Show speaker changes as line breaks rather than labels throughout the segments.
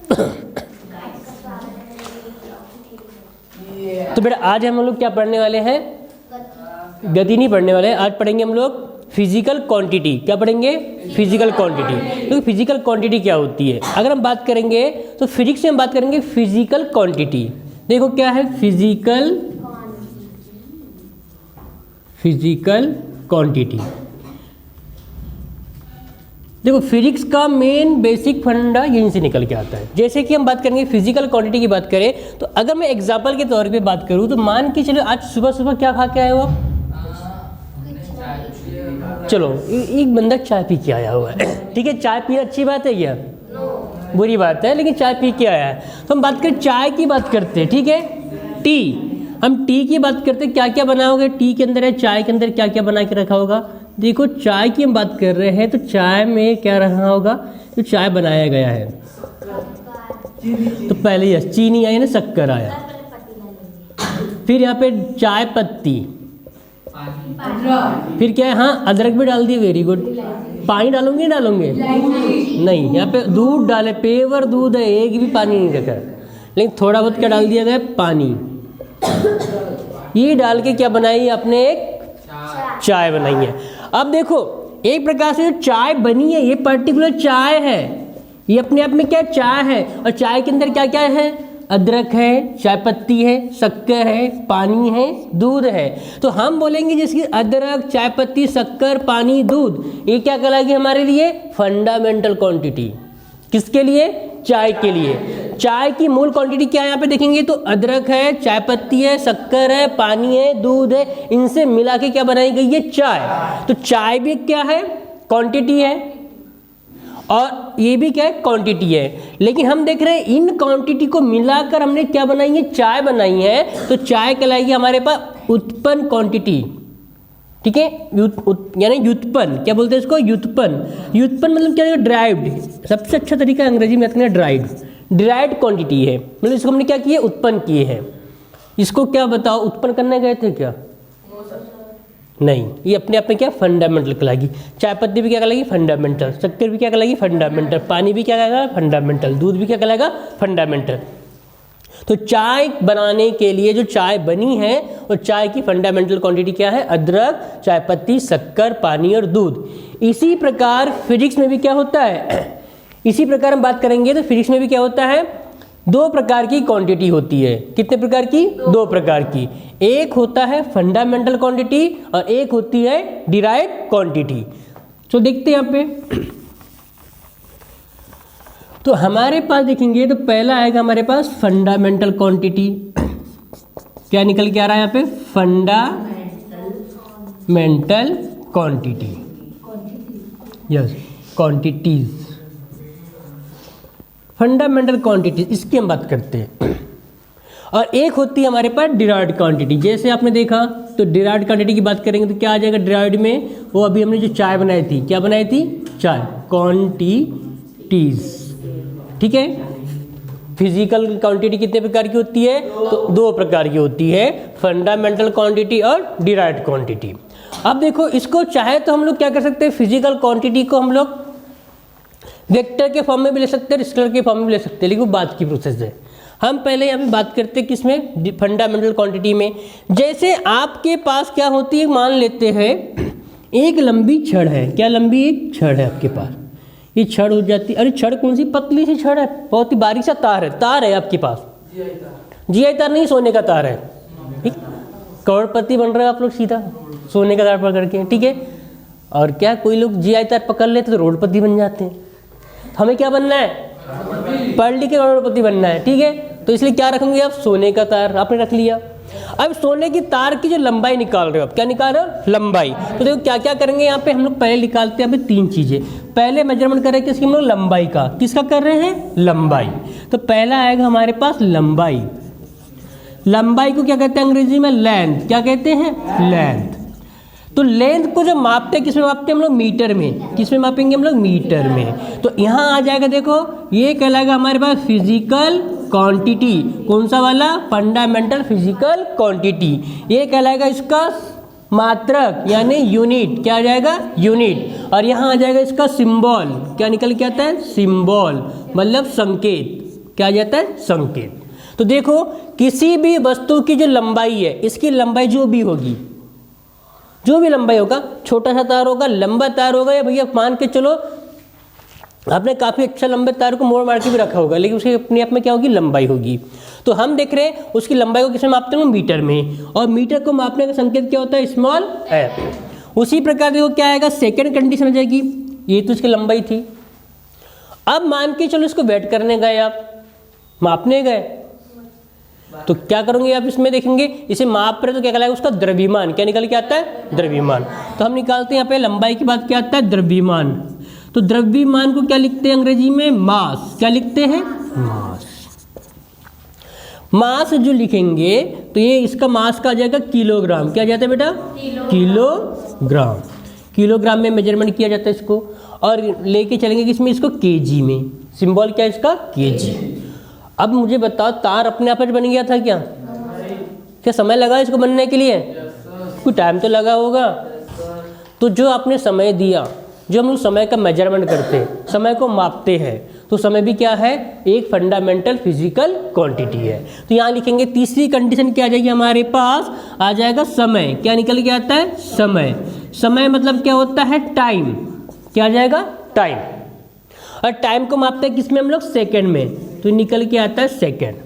तो बेटा आज हम लोग क्या पढ़ने वाले हैं? गति नहीं पढ़ने वाले, आज पढ़ेंगे हम लोग फिजिकल क्वांटिटी। क्या पढ़ेंगे? Physical quantity. तो फिजिकल क्वांटिटी क्या होती है? अगर हम बात करेंगे तो फिजिक्स में हम बात करेंगे फिजिकल क्वांटिटी। देखो क्या है फिजिकल क्वांटिटी। देखो फिजिक्स का मेन बेसिक फंडा यहीं से निकल के आता है। जैसे कि हम बात करेंगे फिजिकल क्वांटिटी की बात करें तो अगर मैं एग्जांपल के तौर पे बात करूं तो मान के चलो आज सुबह सुबह क्या खा के आए हो आप? चलो एक बंदा चाय पी के आया हुआ है, ठीक है। चाय पीना अच्छी बात है क्या? बुरी बात है, लेकिन चाय पी के आया है। तो हम बात करें चाय की बात करते हैं, ठीक है। टी, हम टी की बात करते हैं। क्या क्या बना होगा टी के अंदर है, चाय के अंदर क्या क्या बना के रखा होगा? देखो चाय की हम बात कर रहे हैं तो चाय में क्या रहा होगा? तो चाय बनाया गया है तो पहले यस चीनी आई ना, शक्कर आया। फिर यहाँ पे चाय पत्ती, फिर क्या है? हाँ अदरक भी डाल दिए, वेरी गुड। पानी डालोगे डालोगे? नहीं, यहाँ पे दूध डाले, पेवर दूध है, एक भी पानी नहीं रखा, लेकिन थोड़ा बहुत क्या डाल दिया गया? पानी। ये डाल के क्या बनाई आपने? एक चाय बनाई है। अब देखो एक प्रकार से जो चाय बनी है ये पर्टिकुलर चाय है, ये अपने आप में क्या चाय है। और चाय के अंदर क्या क्या है? अदरक है, चाय पत्ती है, शक्कर है, पानी है, दूध है। तो हम बोलेंगे जिसकी अदरक, चाय पत्ती, शक्कर, पानी, दूध, ये क्या कहलाएगी हमारे लिए? Fundamental quantity. किसके लिए? चाय के लिए। चाय की मूल क्वांटिटी क्या है यहाँ पे देखेंगे तो अदरक है, चाय पत्ती है, शक्कर है, पानी है, दूध है, इनसे मिला के क्या बनाई गई है? चाय। तो चाय भी क्या है? क्वांटिटी है, और ये भी क्या है? क्वांटिटी है। लेकिन हम देख रहे हैं इन क्वांटिटी को मिलाकर हमने क्या बनाई है? चाय बनाई है। तो चाय कहलाएगी हमारे पास उत्पन्न क्वांटिटी, ठीक है। यानी व्युत्पन्न, क्या बोलते हैं इसको? व्युत्पन्न। व्युत्पन्न मतलब क्या है? ड्राइव्ड। सबसे अच्छा तरीका अंग्रेजी में कहते हैं डिराइव्ड क्वांटिटी है, मतलब इसको हमने क्या किया? उत्पन्न किए हैं। इसको क्या बताओ उत्पन्न करने गए थे क्या? नहीं, ये अपने आप में क्या? फंडामेंटल कहलाएगी। चाय पत्ती भी क्या कहलाएगी? फंडामेंटल। शक्कर भी क्या कहलाएगी? फंडामेंटल। पानी भी क्या कहलाएगा? फंडामेंटल। दूध भी क्या कहलाएगा? फंडामेंटल। तो चाय बनाने के लिए जो चाय बनी है और चाय की फंडामेंटल क्वांटिटी क्या है? अदरक, चाय पत्ती, शक्कर, पानी और दूध। इसी प्रकार फिजिक्स में भी क्या होता है? इसी प्रकार हम बात करेंगे तो फिजिक्स में भी क्या होता है? दो प्रकार की क्वांटिटी होती है। कितने प्रकार की? दो प्रकार की। एक होता है फंडामेंटल क्वांटिटी और एक होती है डिराइव्ड क्वांटिटी। तो देखते हैं यहाँ पे तो हमारे पास देखेंगे तो पहला आएगा हमारे पास फंडामेंटल क्वांटिटी। क्या निकल के आ रहा है यहाँ पे? Fundamental quantity, yes, quantities, fundamental quantities, इसकी हम बात करते हैं। और एक होती है हमारे पास डिराइव्ड क्वांटिटी। जैसे आपने देखा तो डिराइव्ड क्वांटिटी की बात करेंगे तो क्या आ जाएगा डिराइव्ड में? वो अभी हमने जो चाय बनाई थी, क्या बनाई थी? चाय। क्वांटिटीज, ठीक है। फिजिकल क्वांटिटी कितने प्रकार की होती है? तो दो प्रकार की होती है, फंडामेंटल क्वांटिटी और डिराइव्ड क्वांटिटी। अब देखो इसको चाहे तो हम लोग क्या कर सकते हैं? फिजिकल क्वांटिटी को हम लोग वेक्टर के फॉर्म में भी ले सकते हैं, स्केलर के फॉर्म में भी ले सकते हैं, लेकिन वो बात की प्रोसेस है। हम पहले यहाँ पे बात करते हैं किसमें? फंडामेंटल क्वांटिटी में। जैसे आपके पास क्या होती है, मान लेते हैं एक लंबी छड़ है। क्या लंबी एक छड़ है आपके पास? ये छड़ हो जाती है, अरे छड़ कौन सी? पतली सी छड़ है, बहुत ही बारीक सा तार है। तार है आपके पास, जीआई तार नहीं, सोने का तार है, ठीक। करोड़पति बन रहे हो आप लोग सीधा सोने का तार पकड़ के, ठीक है। और क्या कोई लोग जीआई तार पकड़ लेते तो करोड़पति बन जाते हैं। हमें क्या बनना है? पढ़ लिख के करोड़पति बनना है, ठीक है। तो इसलिए क्या रखेंगे आप? सोने का तार आपने रख लिया। अब सोने की तार की जो लंबाई निकाल रहे हो आप, क्या निकाल रहे हो? लंबाई। तो देखो क्या क्या करेंगे यहाँ पे हम लोग? पहले निकालते हैं यहाँ पे तीन चीजें। पहले मेजरमेंट कर रहे हैं किसकी? हम लोग लंबाई का। किसका कर रहे हैं? लंबाई। तो पहला आएगा हमारे पास लंबाई। लंबाई को क्या कहते हैं अंग्रेजी में? लेंथ। क्या कहते हैं? लेंथ। तो लेंथ को जब मापते हैं किसमें मापते हैं हम लोग? मीटर में। किसमें मापेंगे हम लोग? मीटर में। तो यहाँ आ जाएगा, देखो ये कहलाएगा हमारे पास फिजिकल क्वांटिटी। कौन सा वाला? Fundamental physical quantity. ये कहलाएगा इसका मात्रक यानी यूनिट। क्या आ जाएगा? यूनिट। और यहाँ आ जाएगा इसका सिंबल। क्या निकल के आता है? सिंबल, मतलब संकेत। क्या आ जाता है, संकेत। तो देखो किसी भी वस्तु की जो लंबाई है, इसकी लंबाई जो भी होगी, जो भी लंबाई होगा, छोटा सा तार होगा, लंबा तार होगा, या भैया मान के चलो आपने काफ़ी अच्छा लंबे तार को मोड़ मार के भी रखा होगा, लेकिन उसकी अपने आप में क्या होगी, लंबाई होगी। तो हम देख रहे हैं उसकी लंबाई को किसमें मापते हैं, मीटर में, और मीटर को मापने का संकेत क्या होता है, स्मॉल एफ। उसी प्रकार देखो क्या आएगा, सेकेंड कंडीशन हो जाएगी, ये तो इसकी लंबाई थी। अब मान के चलो इसको वेट करने गए, आप मापने गए, तो क्या करोगे आप, इसमें देखेंगे इसे माप रहे तो क्या कहलाएगा, उसका द्रव्यमान। क्या निकल के आता है, द्रव्यमान। तो हम निकालते हैं यहाँ पे लंबाई की बात, क्या आता है, द्रव्यमान। तो द्रव्यमान को क्या लिखते हैं अंग्रेजी में, मास। क्या लिखते हैं, मास। मास जो लिखेंगे तो ये इसका मास का आ जाएगा किलोग्राम। क्या जाता है बेटा, किलोग्राम। किलोग्राम में मेजरमेंट किया जाता है इसको, और लेके चलेंगे किसमें, इसको केजी में। सिंबल क्या है इसका, केजी। अब मुझे बताओ तार अपने आप बन गया था क्या, क्या समय लगा इसको बनने के लिए, कोई टाइम तो लगा होगा। तो जो आपने समय दिया, जो हम लोग समय का मेजरमेंट करते हैं, समय को मापते हैं, तो समय भी क्या है, एक फंडामेंटल फिजिकल क्वांटिटी है। तो यहाँ लिखेंगे तीसरी कंडीशन क्या आ जाएगी हमारे पास, आ जाएगा समय। क्या निकल के आता है, समय। समय मतलब क्या होता है, टाइम। क्या आ जाएगा, टाइम। और टाइम को मापते हैं किसमें हम लोग, सेकेंड में, तो निकल के आता है सेकेंड।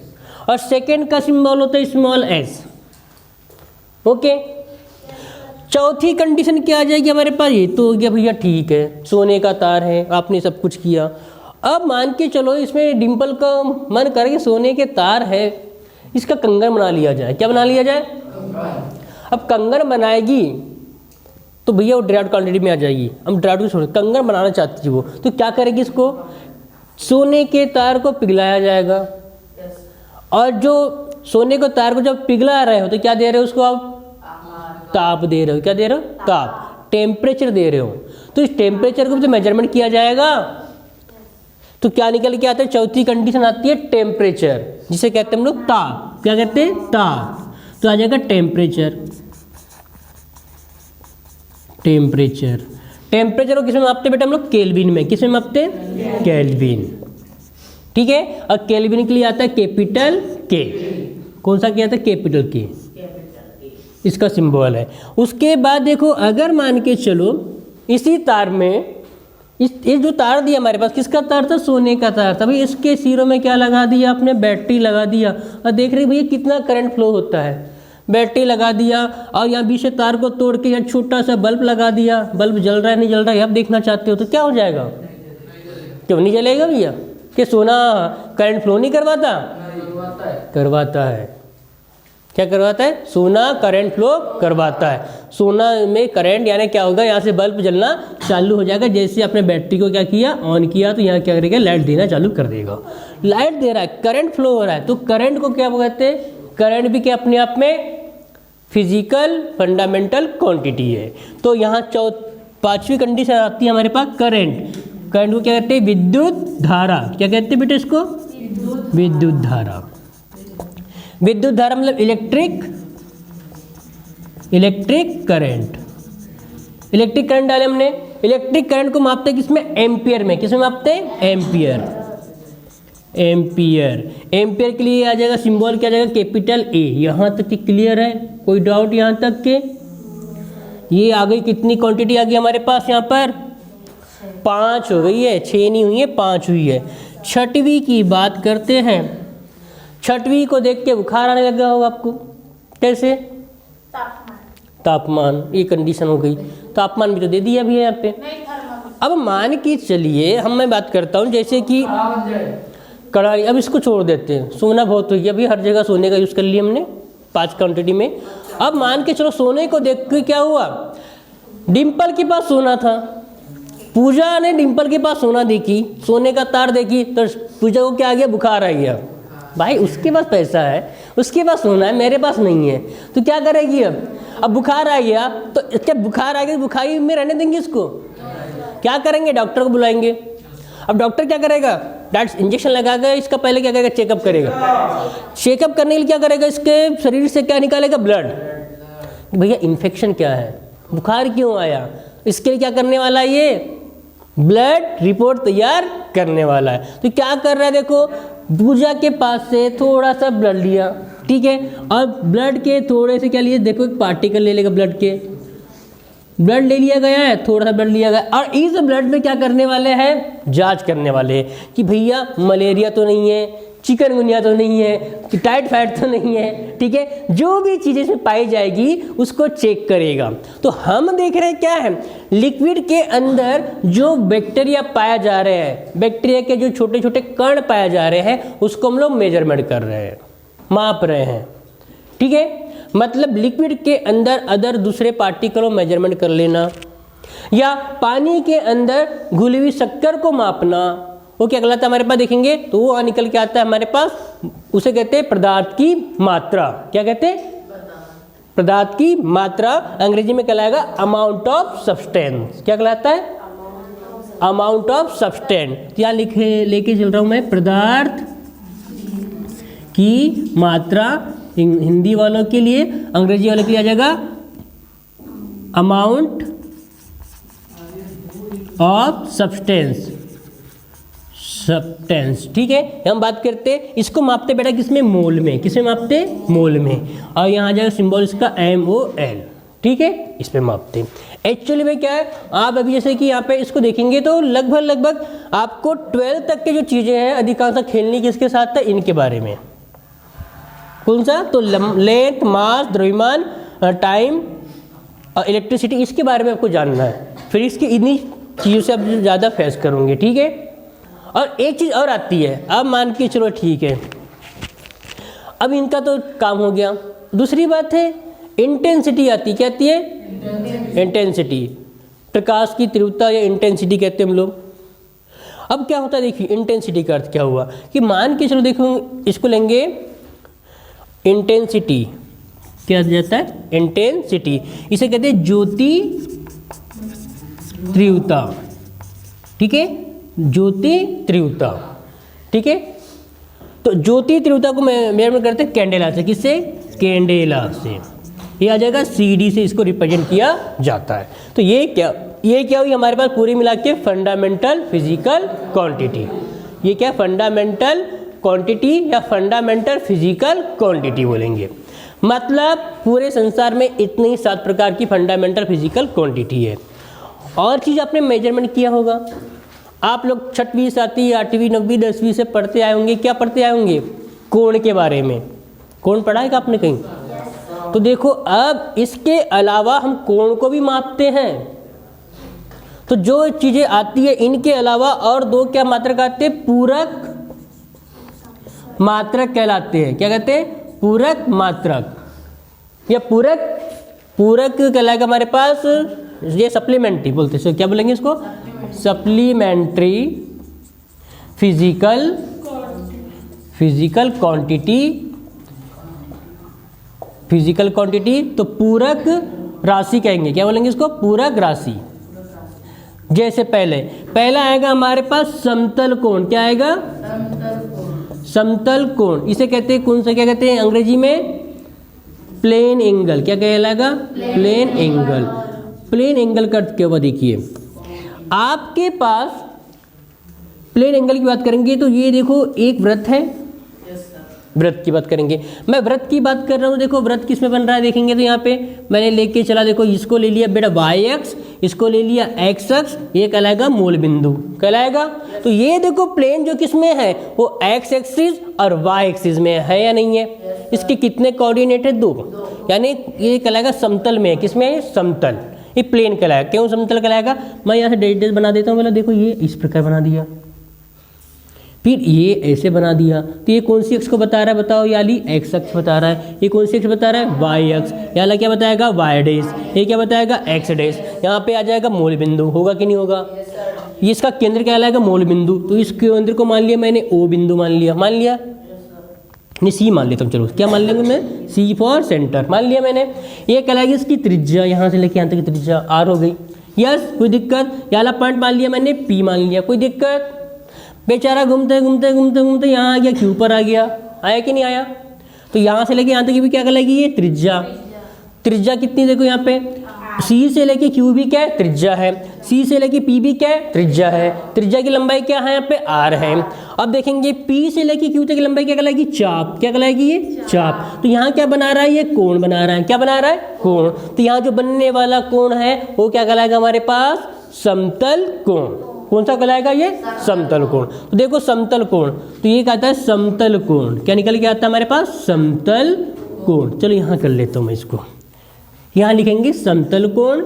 और सेकेंड का सिंबल होता है स्मॉल एस। ओके, चौथी कंडीशन क्या आ जाएगी हमारे पास, ये तो हो गया भैया, ठीक है सोने का तार है, आपने सब कुछ किया। अब मान के चलो इसमें डिम्पल का मन करे सोने के तार है, इसका कंगन बना लिया जाए। क्या बना लिया जाए, अब कंगन बनाएगी तो भैया वो ड्राउट क्वांटिटी में आ जाएगी। हम ड्राउट को छोड़, कंगन बनाना चाहती है वो, तो क्या करेगी, इसको सोने के तार को पिघलाया जाएगा। और जो सोने को तार को जब पिघला रहे हो तो क्या दे रहे हो उसको, आप ताप दे रहे हो। क्या दे रहे हो, ताप, टेम्परेचर दे रहे हो। तो इस टेम्परेचर को भी तो मेजरमेंट किया जाएगा। तो क्या निकल के आता है, चौथी कंडीशन आती है टेम्परेचर, जिसे कहते हैं हम लोग ताप। क्या कहते हैं, ताप। तो आ जाएगा टेम्परेचर। टेम्परेचर, टेम्परेचर को किसमें मापते हैं बेटा हम लोग, केल्विन में। किसमें मापते हैं, केल्विन। ठीक है, और केल्विन के लिए आता है कैपिटल के। कौन सा क्या आता है, कैपिटल के, इसका सिंबल है। उसके बाद देखो अगर मान के चलो इसी तार में, ये जो तार दिया हमारे पास, किसका तार था, सोने का तार था। भाई इसके सिरों में क्या लगा दिया आपने, बैटरी लगा दिया, और देख रहे भैया कितना करंट फ्लो होता है। बैटरी लगा दिया, और यहाँ बीच से तार को तोड़ के यहाँ छोटा सा बल्ब लगा दिया, बल्ब जल रहा है नहीं जल रहा है, आप देखना चाहते हो तो क्या हो जाएगा, क्यों नहीं जलेगा भैया, कि सोना करंट फ्लो नहीं करवाता, करवाता है। क्या करवाता है, सोना करंट फ्लो करवाता है। सोना में करंट यानी क्या होगा, यहाँ से बल्ब जलना चालू हो जाएगा। जैसे आपने बैटरी को क्या किया, ऑन किया, तो यहाँ क्या करेगा, लाइट देना चालू कर देगा। लाइट दे रहा है, करंट फ्लो हो रहा है, तो करंट को क्या कहते हैं, करंट भी क्या अपने आप में फिजिकल फंडामेंटल क्वांटिटी है। तो यहाँ पांचवी कंडीशन आती है हमारे पास, करंट। करंट को क्या कहते हैं, विद्युत धारा। क्या कहते हैं बेटा इसको, विद्युत धारा। विद्युत धारा मतलब इलेक्ट्रिक करंट। इलेक्ट्रिक करंट डाले हमने, इलेक्ट्रिक करंट को मापते हैं किसमें, एम्पियर में। किसमें मापते हैं, एम्पियर। एम्पियर, एम्पियर के लिए आ जाएगा सिंबल, क्या आ जाएगा, कैपिटल ए। यहाँ तक क्लियर है, कोई डाउट यहाँ तक के, ये आ गई कितनी क्वांटिटी आ गई हमारे पास, यहाँ पर 5 हो गई है, 6 नहीं हुई है, 5 हुई है। छठवीं की बात करते हैं। छठवीं को देख के बुखार आने लगा होगा आपको, कैसे, तापमान। ये कंडीशन हो गई, तापमान भी तो दे दिया भी है यहाँ पे। अब मान के चलिए मैं बात करता हूँ, जैसे कि कढ़ाई, अब इसको छोड़ देते हैं, सोना बहुत हो गया, अभी हर जगह सोने का यूज़ कर लिया हमने 5 क्वांटिटी में। अब मान के चलो सोने को देख के क्या हुआ, डिम्पल के पास सोना था, पूजा ने डिम्पल के पास सोना देखी, सोने का तार देखी, तो पूजा को क्या आ गया, बुखार आ गया। भाई उसके पास पैसा है, उसके पास सोना है, मेरे पास नहीं है, तो क्या करेगी, अब बुखार आ गया, तो क्या बुखार आ गया, बुखारी में रहने देंगे इसको, क्या करेंगे, डॉक्टर को बुलाएंगे। अब डॉक्टर क्या करेगा, डायरेक्ट इंजेक्शन लगाकर इसका पहले क्या करेगा, चेकअप करेगा। चेकअप करने के लिए क्या करेगा, इसके शरीर से क्या निकालेगा, ब्लड, भैया इन्फेक्शन क्या है, बुखार क्यों आया, इसके लिए क्या करने वाला है, ये ब्लड रिपोर्ट तैयार करने वाला है। तो क्या कर रहा है, देखो भुजा के पास से थोड़ा सा ब्लड लिया, ठीक है, और ब्लड के थोड़े से क्या लिए, देखो एक पार्टिकल ले लेगा ब्लड के, ब्लड ले लिया गया है, थोड़ा सा ब्लड लिया गया, और इस ब्लड में क्या करने वाले हैं, जांच करने वाले हैं कि भैया मलेरिया तो नहीं है, चिकनगुनिया तो नहीं है, कि टाइफाइड तो नहीं है, ठीक है, जो भी चीज़ें इसमें पाई जाएगी उसको चेक करेगा। तो हम देख रहे हैं क्या है, लिक्विड के अंदर जो बैक्टीरिया पाया जा रहे हैं, बैक्टीरिया के जो छोटे छोटे कण पाए जा रहे हैं, उसको हम लोग मेजरमेंट कर रहे हैं, माप रहे हैं, ठीक है। मतलब लिक्विड के अंदर अदर दूसरे पार्टिकल को मेजरमेंट कर लेना, या पानी के अंदर घुली हुई शक्कर को मापना, वो क्या कहलाता है हमारे पास, देखेंगे तो वो निकल के आता है हमारे पास, उसे कहते हैं पदार्थ की मात्रा। क्या कहते हैं, पदार्थ की मात्रा, अंग्रेजी में कहलाएगा अमाउंट ऑफ सब्सटेंस। क्या कहलाता है, अमाउंट ऑफ सब्सटेंस। क्या लेके चल रहा हूं मैं, पदार्थ की मात्रा, हिंदी वालों के लिए, अंग्रेजी वालों के लिए आ जाएगा अमाउंट ऑफ सब्सटेंस, सब्सटेंस, ठीक है। हम बात करते हैं, इसको मापते बेटा किसमें, मोल में, किसमें मापते, मोल में, और यहाँ आ जाएगा सिंबल इसका MOL, ठीक है, इस पे मापते हैं। एक्चुअली में क्या है, आप अभी जैसे कि यहाँ पे इसको देखेंगे तो लगभग आपको 12 तक के जो चीज़ें हैं अधिकांश खेलनी किसके साथ था, इनके बारे में। कौन सा, तो लेंथ, मास, द्रव्यमान, टाइम और इलेक्ट्रिसिटी, इसके बारे में आपको जानना है। फिर इसकी इन्हीं चीज़ों से आप ज़्यादा फेस करोगे, ठीक है। और एक चीज़ और आती है, अब मान के चलो ठीक है, अब इनका तो काम हो गया। दूसरी बात है इंटेंसिटी आती, क्या आती है, इंटेंसिटी, प्रकाश की तीव्रता या इंटेंसिटी कहते हैं हम लोग। अब क्या होता है, देखिए इंटेंसिटी का अर्थ क्या हुआ कि मान के चलो देखो इसको लेंगे इंटेंसिटी, क्या जाता है, इंटेंसिटी, इसे कहते हैं ज्योति तीव्रता, ठीक है, ज्योति तीव्रता, ठीक है। तो ज्योति तीव्रता को मेजरमेंट करते हैं कैंडेला से, किससे, कैंडेला से, ये आ जाएगा CD से इसको रिप्रेजेंट किया जाता है। तो ये क्या हुई हमारे पास पूरी मिला के फंडामेंटल फिजिकल क्वांटिटी। ये क्या, फंडामेंटल क्वांटिटी या फंडामेंटल फिजिकल क्वांटिटी बोलेंगे। मतलब पूरे संसार में इतनी 7 प्रकार की फंडामेंटल फिजिकल क्वांटिटी है। और चीज़ आपने मेजरमेंट किया होगा, आप लोग 6वीं 7वीं 8वीं 9वीं 10वीं से पढ़ते आए होंगे, क्या पढ़ते आए होंगे, कोण के बारे में। कोण पढ़ा है क्या आपने कहीं, तो देखो अब इसके अलावा हम कोण को भी मापते हैं। तो जो चीज़ें आती है इनके अलावा और 2 क्या मात्रक आते हैं, पूरक मात्रक कहलाते हैं। क्या कहते हैं, पूरक मात्रक, या पूरक कहलाएगा हमारे पास, ये सप्लीमेंट्री बोलते हैं, क्या बोलेंगे इसको, supplementary physical quantity, physical quantity. तो पूरक राशि कहेंगे, क्या बोलेंगे इसको, पूरक राशि। जैसे पहला आएगा हमारे पास समतल कोण, क्या आएगा, समतल कोण, इसे कहते हैं, कौन सा, क्या कहते हैं अंग्रेजी में, प्लेन एंगल। क्या कहलाएगा, प्लेन एंगल। प्लेन एंगल का अर्थ क्या हुआ, देखिए आपके पास प्लेन एंगल की बात करेंगे तो ये देखो एक वृत्त है, वृत्त की बात करेंगे, मैं वृत्त की बात कर रहा हूँ। देखो वृत्त किस में बन रहा है, देखेंगे तो यहाँ पे मैंने लेके चला, देखो इसको ले लिया बेटा y अक्ष, इसको ले लिया x अक्ष, ये कहलाएगा मूल बिंदु, कहलाएगा। तो ये देखो प्लेन जो किस में है, वो x एक्सिस और y एक्सिस में है या नहीं है। इसके कितने कोऑर्डिनेट है, 2, यानी ये कहलाएगा समतल में है, किस में है, समतल, ये प्लेन कहलाएगा। क्यों समतल कहलाएगा, मैं यहाँ से डेट बना देता हूँ, बोला देखो ये इस प्रकार बना दिया, फिर ये ऐसे बना दिया, तो ये कौन सी अक्ष को बता रहा है, बताओ, याली एक्स अक्ष बता रहा है। ये कौन सी अक्ष बता रहा है, वाई अक्ष, याला क्या बताएगा, वाई डैश, ये क्या बताएगा, एक्स डैश। यहाँ पे आ जाएगा मूल बिंदु, होगा कि नहीं होगा, ये इसका केंद्र क्या कहलाएगा, मूल बिंदु। तो इस केंद्र को मान लिया मैंने O बिंदु मान लिया, नहीं C मान लेता हूँ, चलो क्या मान लेंगे मैं, C फॉर सेंटर मान लिया मैंने। ये कहलाएगी इसकी त्रिज्या, यहाँ से लेके यहाँ तक की त्रिज्या R हो गई, यस कोई दिक्कत। याला पॉइंट मान लिया मैंने, P मान लिया, कोई दिक्कत। बेचारा घूमते घूमते घूमते घूमते यहाँ आ गया, Q पर आ गया, आया कि नहीं आया। तो यहाँ से लेके यहाँ तक की भी क्या कहलाएगी, ये त्रिज्या। त्रिज्या कितनी देखो यहाँ पे सी से लेके क्यू भी क्या है, त्रिज्या है। सी से लेके पी भी क्या है, त्रिज्या है। त्रिज्या की लंबाई क्या है, यहाँ पे आर है। अब देखेंगे पी से लेके क्यू तक की लंबाई क्या कहलाएगी, चाप। क्या कहलाएगी, ये चाप। तो यहाँ क्या बना रहा है, ये कोण बना रहा है। क्या बना रहा है, कोण। तो यहाँ जो बनने वाला कोण है वो क्या कहलाएगा हमारे पास, समतल कोण। कौन सा कहलाएगा, ये समतल कोण। तो देखो समतल कोण, तो ये कहता है समतल कोण। क्या निकल के आता है हमारे पास, समतल कोण। चलो यहाँ कर लेता हूँ मैं इसको, यहाँ लिखेंगे समतल कोण।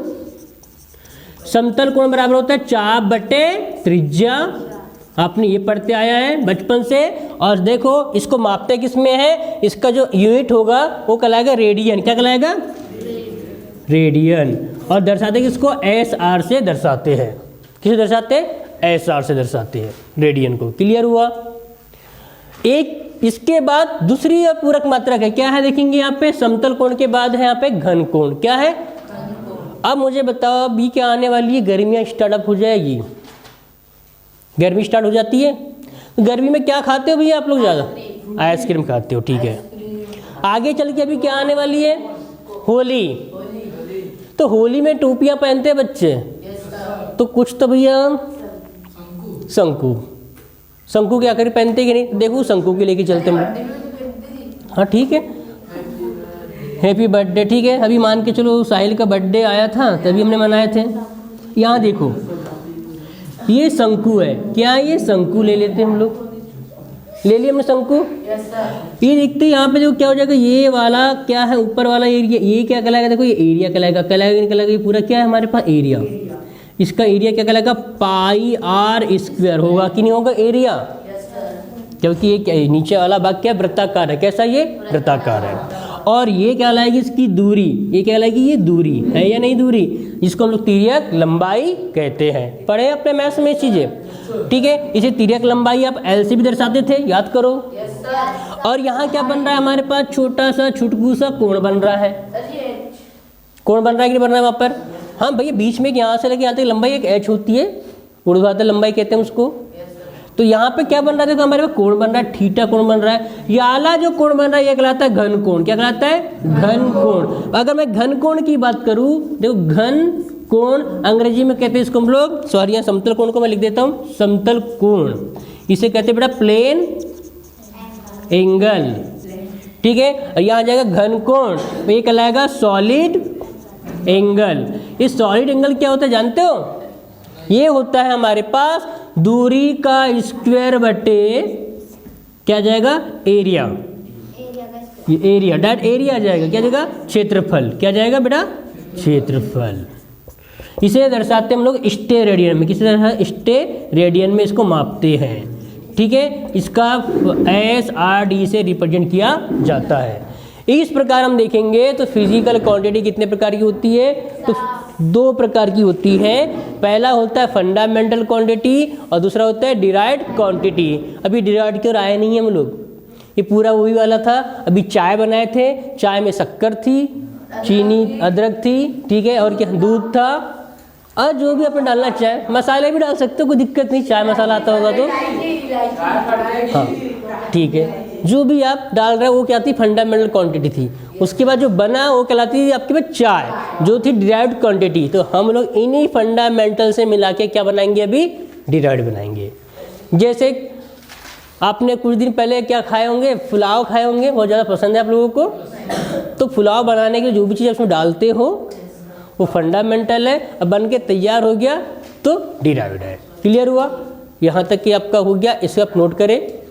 समतल कोण बराबर होता है चाप बटे त्रिज्या। आपने ये पढ़ते आया है बचपन से। और देखो इसको मापते किस में है, इसका जो यूनिट होगा वो कहलाएगा रेडियन। क्या कहलाएगा, रेडियन। और दर्शाते किसको, एस आर से दर्शाते हैं। किसे दर्शाते हैं, एस आर से दर्शाते हैं रेडियन को। क्लियर हुआ। एक इसके बाद दूसरी पूरक मात्रक है, क्या है देखेंगे यहाँ पे, समतल कोण के बाद है यहाँ पे घन कोण। क्या है, अब मुझे बताओ अभी क्या आने वाली है, गर्मियाँ स्टार्टअप हो जाएगी। गर्मी स्टार्ट हो जाती है, गर्मी में क्या खाते हो भैया आप लोग, ज़्यादा आइसक्रीम खाते हो। ठीक है, आगे चल के अभी क्या आने वाली है, होली। तो होली में टोपियाँ पहनते हैं बच्चे, तो कुछ तो भैया शंकु, शंकु के आखिर पहनते कि नहीं, देखो शंकु के लेके चलते हम लोग। हाँ ठीक है, हैप्पी बर्थडे। ठीक है, अभी मान के चलो साहिल का बर्थडे आया था तभी हमने मनाए थे। यहाँ देखो ये शंकु है, क्या है ये, शंकु ले लेते हैं हम लोग। ले लिया हमने शंकु। ये देखते हैं यहाँ पे जो क्या हो जाएगा, ये वाला क्या है, ऊपर वाला एरिया, ये क्या कहलाएगा, देखो ये एरिया कहलाएगा। कहलाएगा नहीं कहलाएगा, ये पूरा क्या है हमारे पास, एरिया। इसका एरिया क्या कहलाएगा, पाई आर स्क्वायर होगा कि नहीं होगा एरिया, क्योंकि ये क्या, नीचे वाला भाग क्या, वृत्ताकार है। कैसा, ये वृत्ताकार है। और ये क्या लाएगी, इसकी दूरी, ये क्या लाएगी, ये दूरी है या नहीं दूरी, जिसको हम लोग तिर्यक लंबाई कहते हैं। पढ़े अपने मैथ्स में चीजें। ठीक है, इसे तिर्यक लंबाई आप एल से भी दर्शाते थे, याद करो। और यहाँ क्या बन रहा है हमारे पास, छोटा सा छुटकू सा कोण बन रहा है। कोण बन रहा है कि नहीं बन रहा है वहाँ पर, हाँ भैया बीच में यहाँ से लेके यहाँ तक लंबाई एक एच होती है, ऊर्ध्वाधर लंबाई कहते हैं उसको। तो यहाँ पे क्या बन रहा है, देखो हमारे पास कोण बन रहा है, थीटा कोण बन रहा है। ये आला जो कोण बन रहा है ये कहलाता है घन कोण। क्या कहलाता है, घन कोण। अगर मैं घन कोण की बात करूँ, देखो घन कोण अंग्रेजी में कहते हैं इसको हम लोग, सॉरी यहाँ समतल कोण को मैं लिख देता हूँ समतल कोण। इसे कहते हैं बेटा प्लेन एंगल। ठीक है, और यहाँ आ जाएगा घन कोण, तो ये कहलाएगा सॉलिड एंगल। ये सॉलिड एंगल क्या होता है जानते हो, ये होता है हमारे पास दूरी का स्क्वायर बटे क्या जाएगा, एरिया। ये एरिया, डायरेक्ट एरिया आ जाएगा, क्या जाएगा, क्षेत्रफल। क्या जाएगा बेटा, क्षेत्रफल। इसे दर्शाते हम लोग स्टे रेडियन में। किसे दर्शाते, स्टे रेडियन में इसको मापते हैं। ठीक है, इसका एस आर डी से रिप्रेजेंट किया जाता है। इस प्रकार हम देखेंगे तो फिजिकल क्वांटिटी कितने प्रकार की होती है, तो दो प्रकार की होती है। पहला होता है फंडामेंटल क्वांटिटी और दूसरा होता है डिराइव्ड क्वांटिटी। अभी डिराइव्ड की ओर आए नहीं हम लोग, ये पूरा वही वाला था। अभी चाय बनाए थे, चाय में शक्कर थी, चीनी अदरक थी, ठीक है, और क्या दूध था, और जो भी आपने डालना चाहे, मसाले भी डाल सकते हो, कोई दिक्कत नहीं, चाय मसाला आता होगा तो हाँ ठीक है। जो भी आप डाल रहे हो वो क्या थी, फंडामेंटल क्वांटिटी थी। उसके बाद जो बना वो कहलाती थी आपके पास चाय, जो थी डिराइव्ड क्वांटिटी। तो हम लोग इन्हीं फंडामेंटल से मिला के क्या बनाएंगे, अभी डिराइव्ड बनाएंगे। जैसे आपने कुछ दिन पहले क्या खाए होंगे, पुलाव खाए होंगे, बहुत ज़्यादा पसंद है आप लोगों को। तो पुलाव बनाने के लिए जो भी चीज़ उसमें डालते हो वो फंडामेंटल है, अब बन के तैयार हो गया तो डिराइव्ड है। क्लियर हुआ, यहाँ तक कि आपका हो गया, इसे आप नोट करें।